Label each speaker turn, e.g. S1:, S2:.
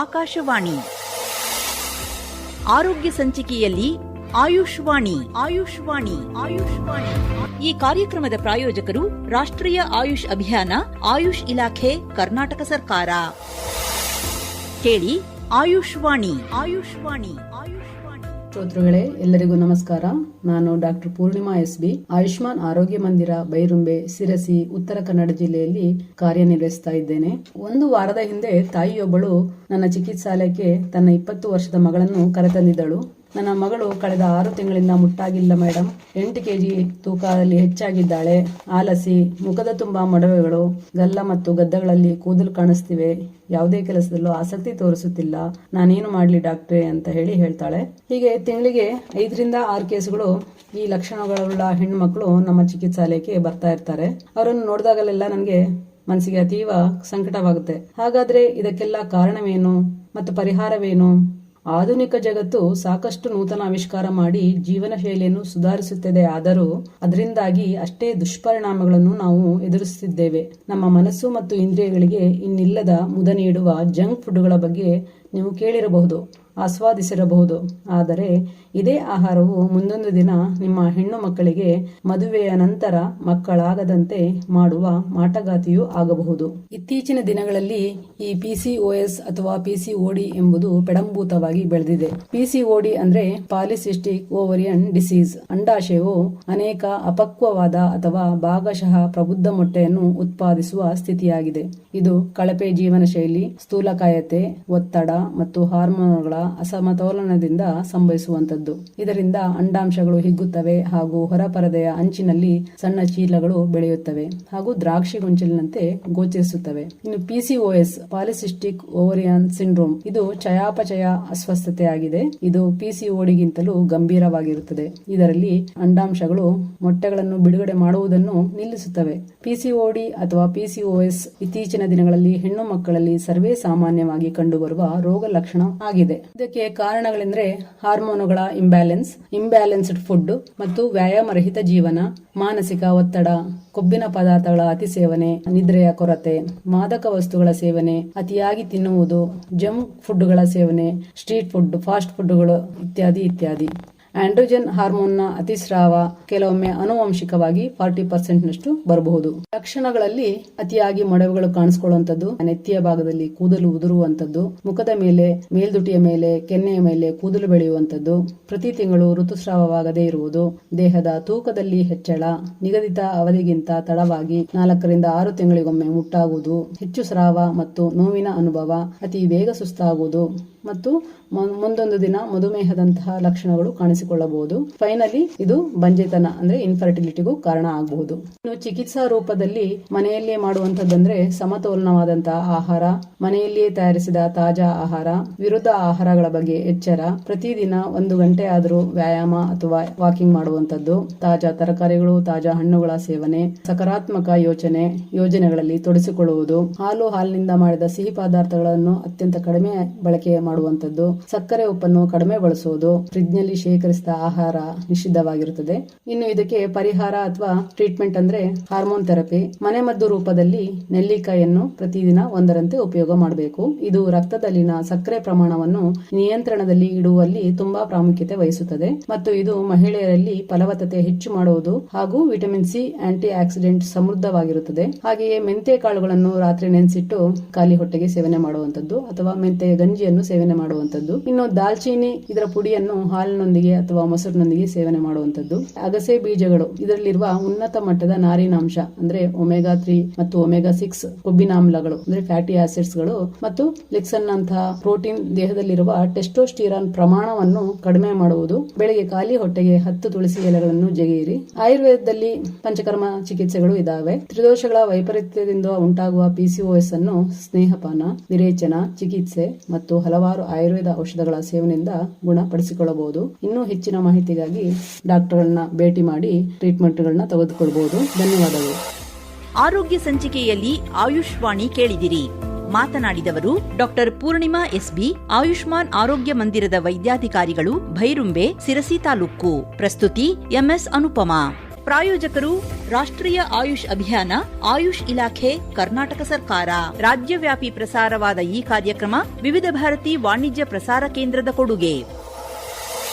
S1: ಆಕಾಶವಾಣಿ. ಆರೋಗ್ಯ ಸಂಚಿಕೆಯಲ್ಲಿ ಆಯುಷ್ವಾಣಿ. ಈ ಕಾರ್ಯಕ್ರಮದ ಪ್ರಾಯೋಜಕರು ರಾಷ್ಟ್ರೀಯ ಆಯುಷ್ ಅಭಿಯಾನ, ಆಯುಷ್ ಇಲಾಖೆ, ಕರ್ನಾಟಕ ಸರ್ಕಾರ. ಕೇಳಿ ಆಯುಷ್ವಾಣಿ.
S2: ಶ್ರೋತೃಗಳೇ, ಎಲ್ಲರಿಗೂ ನಮಸ್ಕಾರ. ನಾನು ಡಾಕ್ಟರ್ ಪೂರ್ಣಿಮಾ SB, ಆಯುಷ್ಮಾನ್ ಆರೋಗ್ಯ ಮಂದಿರ, ಬೈರುಂಬೆ, ಸಿರಸಿ, ಉತ್ತರ ಕನ್ನಡ ಜಿಲ್ಲೆಯಲ್ಲಿ ಕಾರ್ಯನಿರ್ವಹಿಸ್ತಾ ಇದ್ದೇನೆ. ಒಂದು ವಾರದ ಹಿಂದೆ ತಾಯಿಯೊಬ್ಬಳು ನನ್ನ ಚಿಕಿತ್ಸಾಲಯಕ್ಕೆ ತನ್ನ 20 ವರ್ಷದ ಮಗಳನ್ನು ಕರೆತಂದಿದ್ದಳು. ನನ್ನ ಮಗಳು ಕಳೆದ 6 ತಿಂಗಳಿಂದ ಮುಟ್ಟಾಗಿಲ್ಲ ಮೇಡಮ್, 8 kg ತೂಕದಲ್ಲಿ ಹೆಚ್ಚಾಗಿದ್ದಾಳೆ, ಆಲಸಿ, ಮುಖದ ತುಂಬಾ ಮೊಡವೆಗಳು, ಗಲ್ಲ ಮತ್ತು ಗದ್ದಗಳಲ್ಲಿ ಕೂದಲು ಕಾಣಿಸ್ತಿವೆ, ಯಾವುದೇ ಕೆಲಸದಲ್ಲೂ ಆಸಕ್ತಿ ತೋರಿಸುತ್ತಿಲ್ಲ, ನಾನೇನು ಮಾಡ್ಲಿ ಡಾಕ್ಟ್ರೇ ಅಂತ ಹೇಳ್ತಾಳೆ. ಹೀಗೆ ತಿಂಗಳಿಗೆ 5 ರಿಂದ 6 ಕೇಸುಗಳು ಈ ಲಕ್ಷಣಗಳುಳ್ಳ ಹೆಣ್ಮಕ್ಳು ನಮ್ಮ ಚಿಕಿತ್ಸಾಲಯಕ್ಕೆ ಬರ್ತಾ ಇರ್ತಾರೆ. ಅವರನ್ನು ನೋಡಿದಾಗಲೆಲ್ಲ ನನಗೆ ಮನಸ್ಸಿಗೆ ಅತೀವ ಸಂಕಟವಾಗುತ್ತೆ. ಹಾಗಾದ್ರೆ ಇದಕ್ಕೆಲ್ಲ ಕಾರಣವೇನು ಮತ್ತು ಪರಿಹಾರವೇನು? ಆಧುನಿಕ ಜಗತ್ತು ಸಾಕಷ್ಟು ನೂತನ ಆವಿಷ್ಕಾರ ಮಾಡಿ ಜೀವನ ಶೈಲಿಯನ್ನು ಸುಧಾರಿಸುತ್ತದೆ. ಆದರೂ ಅದರಿಂದಾಗಿ ಅಷ್ಟೇ ದುಷ್ಪರಿಣಾಮಗಳನ್ನು ನಾವು ಎದುರಿಸುತ್ತಿದ್ದೇವೆ. ನಮ್ಮ ಮನಸ್ಸು ಮತ್ತು ಇಂದ್ರಿಯಗಳಿಗೆ ಇನ್ನಿಲ್ಲದ ಮುದ ನೀಡುವ ಜಂಕ್ ಫುಡ್ಗಳ ಬಗ್ಗೆ ನೀವು ಕೇಳಿರಬಹುದು, ಆಸ್ವಾದಿಸಿರಬಹುದು. ಆದರೆ ಇದೇ ಆಹಾರವು ಮುಂದೊಂದು ದಿನ ನಿಮ್ಮ ಹೆಣ್ಣು ಮಕ್ಕಳಿಗೆ ಮದುವೆಯ ನಂತರ ಮಕ್ಕಳಾಗದಂತೆ ಮಾಡುವ ಮಾಟಗಾತಿಯೂ ಆಗಬಹುದು. ಇತ್ತೀಚಿನ ದಿನಗಳಲ್ಲಿ ಈ PCOS ಅಥವಾ PCOD ಎಂಬುದು ಪೆಡಂಭೂತವಾಗಿ ಬೆಳೆದಿದೆ. PCOD ಅಂದ್ರೆ ಪಾಲಿಸಿಸ್ಟಿಕ್ ಓವರಿಯನ್ ಡಿಸೀಸ್. ಅಂಡಾಶಯವು ಅನೇಕ ಅಪಕ್ವವಾದ ಅಥವಾ ಭಾಗಶಃ ಪ್ರಬುದ್ಧ ಮೊಟ್ಟೆಯನ್ನು ಉತ್ಪಾದಿಸುವ ಸ್ಥಿತಿಯಾಗಿದೆ. ಇದು ಕಳಪೆ ಜೀವನ ಶೈಲಿ, ಸ್ಥೂಲಕಾಯತೆ, ಒತ್ತಡ ಮತ್ತು ಹಾರ್ಮೋನುಗಳ ಅಸಮತೋಲನದಿಂದ ಸಂಭವಿಸುವಂತದ್ದು. ಇದರಿಂದ ಅಂಡಾಂಶಗಳು ಹಿಗ್ಗುತ್ತವೆ ಹಾಗೂ ಹೊರಪರದೆಯ ಅಂಚಿನಲ್ಲಿ ಸಣ್ಣ ಚೀಲಗಳು ಬೆಳೆಯುತ್ತವೆ ಹಾಗೂ ದ್ರಾಕ್ಷಿ ಗೊಂಚಲಿನಂತೆ ಗೋಚರಿಸುತ್ತವೆ. ಇನ್ನು PCOS, ಪಾಲಿಸಿಸ್ಟಿಕ್ ಓವರಿಯನ್ ಸಿಂಡ್ರೋಮ್, ಇದು ಚಯಾಪಚಯ ಅಸ್ವಸ್ಥತೆಯಾಗಿದೆ. ಇದು PCODಗಿಂತಲೂ ಗಂಭೀರವಾಗಿರುತ್ತದೆ. ಇದರಲ್ಲಿ ಅಂಡಾಂಶಗಳು ಮೊಟ್ಟೆಗಳನ್ನು ಬಿಡುಗಡೆ ಮಾಡುವುದನ್ನು ನಿಲ್ಲಿಸುತ್ತವೆ. PCOD ಅಥವಾ PCOS ಇತ್ತೀಚಿನ ದಿನಗಳಲ್ಲಿ ಹೆಣ್ಣು ಮಕ್ಕಳಲ್ಲಿ ಸರ್ವೇ ಸಾಮಾನ್ಯವಾಗಿ ಕಂಡುಬರುವ ರೋಗ ಲಕ್ಷಣ ಆಗಿದೆ. ಇದಕ್ಕೆ ಕಾರಣಗಳೆಂದರೆ ಹಾರ್ಮೋನುಗಳ ಇಂಬ್ಯಾಲೆನ್ಸ್ಡ್ ಫುಡ್ ಮತ್ತು ವ್ಯಾಯಾಮರಹಿತ ಜೀವನ, ಮಾನಸಿಕ ಒತ್ತಡ, ಕೊಬ್ಬಿನ ಪದಾರ್ಥಗಳ ಅತಿ ಸೇವನೆ, ನಿದ್ರೆಯ ಕೊರತೆ, ಮಾದಕ ವಸ್ತುಗಳ ಸೇವನೆ, ಅತಿಯಾಗಿ ತಿನ್ನುವುದು, ಜಂಕ್ ಫುಡ್ಗಳ ಸೇವನೆ, ಸ್ಟ್ರೀಟ್ ಫುಡ್, ಫಾಸ್ಟ್ ಫುಡ್ಗಳು ಇತ್ಯಾದಿ. ಆಂಡ್ರೋಜನ್ ಹಾರ್ಮೋನ್ನ ಅತಿಸ್ರಾವ ಕೆಲವೊಮ್ಮೆ ಆನುವಂಶಿಕವಾಗಿ 40% ನಷ್ಟು ಬರಬಹುದು. ಲಕ್ಷಣಗಳಲ್ಲಿ ಅತಿಯಾಗಿ ಮೊಡವೆಗಳು ಕಾಣಿಸಿಕೊಳ್ಳುವಂತದ್ದು, ನೆತ್ತಿಯ ಭಾಗದಲ್ಲಿ ಕೂದಲು ಉದುರುವಂತದ್ದು, ಮುಖದ ಮೇಲೆ, ಮೇಲ್ದುಟಿಯ ಮೇಲೆ, ಕೆನ್ನೆಯ ಮೇಲೆ ಕೂದಲು ಬೆಳೆಯುವಂತದ್ದು, ಪ್ರತಿ ತಿಂಗಳು ಋತುಸ್ರಾವವಾಗದೇ ಇರುವುದು, ದೇಹದ ತೂಕದಲ್ಲಿ ಹೆಚ್ಚಳ, ನಿಗದಿತ ಅವಧಿಗಿಂತ ತಡವಾಗಿ 4 ರಿಂದ 6 ತಿಂಗಳಿಗೊಮ್ಮೆ ಮುಟ್ಟಾಗುವುದು, ಹೆಚ್ಚು ಸ್ರಾವ ಮತ್ತು ನೋವಿನ ಅನುಭವ, ಅತಿ ಬೇಗ ಸುಸ್ತಾಗುವುದು ಮತ್ತು ಮುಂದೊಂದು ದಿನ ಮಧುಮೇಹದಂತಹ ಲಕ್ಷಣಗಳು ಕಾಣಿಸಿಕೊಳ್ಳಬಹುದು. ಫೈನಲಿ ಇದು ಬಂಜೆತನ ಅಂದ್ರೆ ಇನ್ಫರ್ಟಿಲಿಟಿಗೂ ಕಾರಣ ಆಗಬಹುದು. ಇನ್ನು ಚಿಕಿತ್ಸಾ ರೂಪದಲ್ಲಿ ಮನೆಯಲ್ಲಿಯೇ ಮಾಡುವಂತದ್ದಂದ್ರೆ ಸಮತೋಲನವಾದಂತಹ ಆಹಾರ, ಮನೆಯಲ್ಲಿಯೇ ತಯಾರಿಸಿದ ತಾಜಾ ಆಹಾರ, ವಿರುದ್ಧ ಆಹಾರಗಳ ಬಗ್ಗೆ ಎಚ್ಚರ, ಪ್ರತಿದಿನ 1 ಗಂಟೆ ಆದರೂ ವ್ಯಾಯಾಮ ಅಥವಾ ವಾಕಿಂಗ್ ಮಾಡುವಂತದ್ದು, ತಾಜಾ ತರಕಾರಿಗಳು, ತಾಜಾ ಹಣ್ಣುಗಳ ಸೇವನೆ, ಸಕಾರಾತ್ಮಕ ಯೋಜನೆಗಳಲ್ಲಿ ತೊಡಗಿಸಿಕೊಳ್ಳುವುದು, ಹಾಲಿನಿಂದ ಮಾಡಿದ ಸಿಹಿ ಪದಾರ್ಥಗಳನ್ನು ಅತ್ಯಂತ ಕಡಿಮೆ ಬಳಕೆ ಮಾಡುವಂತದ್ದು, ಸಕ್ಕರೆ ಉಪ್ಪನ್ನು ಕಡಿಮೆ ಬಳಸುವುದು, ಫ್ರಿಡ್ಜ್ನಲ್ಲಿ ಶೇಖರಿಸಿದ ಆಹಾರ ನಿಷಿದ್ಧವಾಗಿರುತ್ತದೆ. ಇನ್ನು ಇದಕ್ಕೆ ಪರಿಹಾರ ಅಥವಾ ಟ್ರೀಟ್ಮೆಂಟ್ ಅಂದ್ರೆ ಹಾರ್ಮೋನ್ ಥೆರಪಿ. ಮನೆಮದ್ದು ರೂಪದಲ್ಲಿ ನೆಲ್ಲಿಕಾಯಿಯನ್ನು ಪ್ರತಿದಿನ 1ರಂತೆ ಉಪಯೋಗ ಮಾಡಬೇಕು. ಇದು ರಕ್ತದಲ್ಲಿನ ಸಕ್ಕರೆ ಪ್ರಮಾಣವನ್ನು ನಿಯಂತ್ರಣದಲ್ಲಿ ಇಡುವಲ್ಲಿ ತುಂಬಾ ಪ್ರಾಮುಖ್ಯತೆ ವಹಿಸುತ್ತದೆ ಮತ್ತು ಇದು ಮಹಿಳೆಯರಲ್ಲಿ ಫಲವತ್ತತೆ ಹೆಚ್ಚು ಮಾಡುವುದು ಹಾಗೂ ವಿಟಮಿನ್ C ಆಂಟಿ ಆಕ್ಸಿಡೆಂಟ್ ಸಮೃದ್ಧವಾಗಿರುತ್ತದೆ. ಹಾಗೆಯೇ ಮೆಂತೆ ಕಾಳುಗಳನ್ನು ರಾತ್ರಿ ನೆನೆಸಿಟ್ಟು ಖಾಲಿ ಹೊಟ್ಟೆಗೆ ಸೇವನೆ ಮಾಡುವಂತದ್ದು ಅಥವಾ ಮೆಂತೆ ಗಂಜಿಯನ್ನು ಸೇವನೆ ಮಾಡುವಂತದ್ದು. ಇನ್ನು ದಾಲ್ಚೀನಿ, ಇದರ ಪುಡಿಯನ್ನು ಹಾಲಿನೊಂದಿಗೆ ಅಥವಾ ಮೊಸರಿನೊಂದಿಗೆ ಸೇವನೆ ಮಾಡುವಂತದ್ದು. ಅಗಸೆ ಬೀಜಗಳು, ಇದರಲ್ಲಿರುವ ಉನ್ನತ ಮಟ್ಟದ ನಾರಿನಾಂಶ ಅಂದ್ರೆ ಒಮೆಗಾ 3 ಮತ್ತು ಒಮೆಗಾ 6 ಕೊಬ್ಬಿನಾಮ್ಲಗಳು ಅಂದ್ರೆ ಫ್ಯಾಟಿ ಆಸಿಡ್ಸ್ ಗಳು ಮತ್ತು ಲೆಕ್ಸನ್ ನಂತಹ ಪ್ರೋಟೀನ್ ದೇಹದಲ್ಲಿರುವ ಟೆಸ್ಟೋಸ್ಟಿರಾನ್ ಪ್ರಮಾಣವನ್ನು ಕಡಿಮೆ ಮಾಡುವುದು. ಬೆಳಗ್ಗೆ ಖಾಲಿ ಹೊಟ್ಟೆಗೆ 10 ತುಳಸಿ ಎಲೆಗಳನ್ನು ಜಗಿಯಿರಿ. ಆಯುರ್ವೇದದಲ್ಲಿ ಪಂಚಕರ್ಮ ಚಿಕಿತ್ಸೆಗಳು ಇದಾವೆ. ತ್ರಿದೋಷಗಳ ವೈಪರೀತ್ಯದಿಂದ ಉಂಟಾಗುವ PCOS ಅನ್ನು ಸ್ನೇಹಪಾನ, ವಿರೇಚನ ಚಿಕಿತ್ಸೆ ಮತ್ತು ಹಲವಾರು ಆಯುರ್ವೇದ ಔಷಧಗಳ ಸೇವನೆಯಿಂದ ಗುಣಪಡಿಸಿಕೊಳ್ಳಬಹುದು. ಇನ್ನೂ ಹೆಚ್ಚಿನ ಮಾಹಿತಿಗಾಗಿ ಡಾಕ್ಟರ್ಗಳನ್ನ ಭೇಟಿ ಮಾಡಿ ಟ್ರೀಟ್ಮೆಂಟ್ಗಳನ್ನ ತೆಗೆದುಕೊಳ್ಳಬಹುದು. ಧನ್ಯವಾದಗಳು.
S1: ಆರೋಗ್ಯ ಸಂಚಿಕೆಯಲ್ಲಿ ಆಯುಷ್ವಾಣಿ ಕೇಳಿದಿರಿ. ಮಾತನಾಡಿದವರು ಡಾಕ್ಟರ್ ಪೂರ್ಣಿಮಾ SB, ಆಯುಷ್ಮಾನ್ ಆರೋಗ್ಯ ಮಂದಿರದ ವೈದ್ಯಾಧಿಕಾರಿಗಳು, ಭೈರುಂಬೆ, ಸಿರಸಿ ತಾಲೂಕು. ಪ್ರಸ್ತುತಿ MS ಅನುಪಮಾ. ಪ್ರಾಯೋಜಕರು ರಾಷ್ಟ್ರೀಯ ಆಯುಷ್ ಅಭಿಯಾನ, ಆಯುಷ್ ಇಲಾಖೆ, ಕರ್ನಾಟಕ ಸರ್ಕಾರ. ರಾಜ್ಯವ್ಯಾಪಿ ಪ್ರಸಾರವಾದ ಈ ಕಾರ್ಯಕ್ರಮ ವಿವಿಧ ಭಾರತಿ ವಾಣಿಜ್ಯ ಪ್ರಸಾರ ಕೇಂದ್ರದ ಕೊಡುಗೆ.